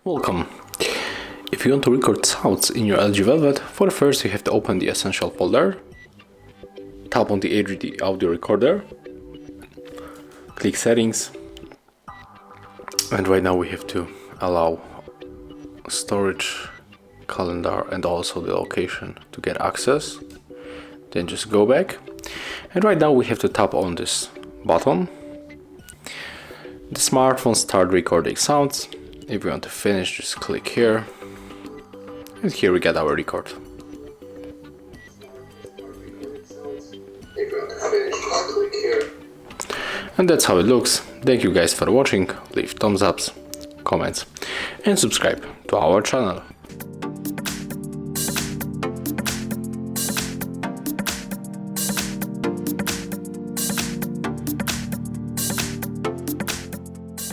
Welcome. If you want to record sounds in your LG Velvet, for the first you have to open the Essential folder, tap on the HD audio recorder, click Settings, and right now we have to allow storage, calendar, and also the location to get access. Then just go back, and right now we have to tap on this button. The smartphone start recording sounds. If you want to finish, just click here, and here we get our record. And that's how it looks. Thank you guys for watching. Leave thumbs ups, comments, and subscribe to our channel.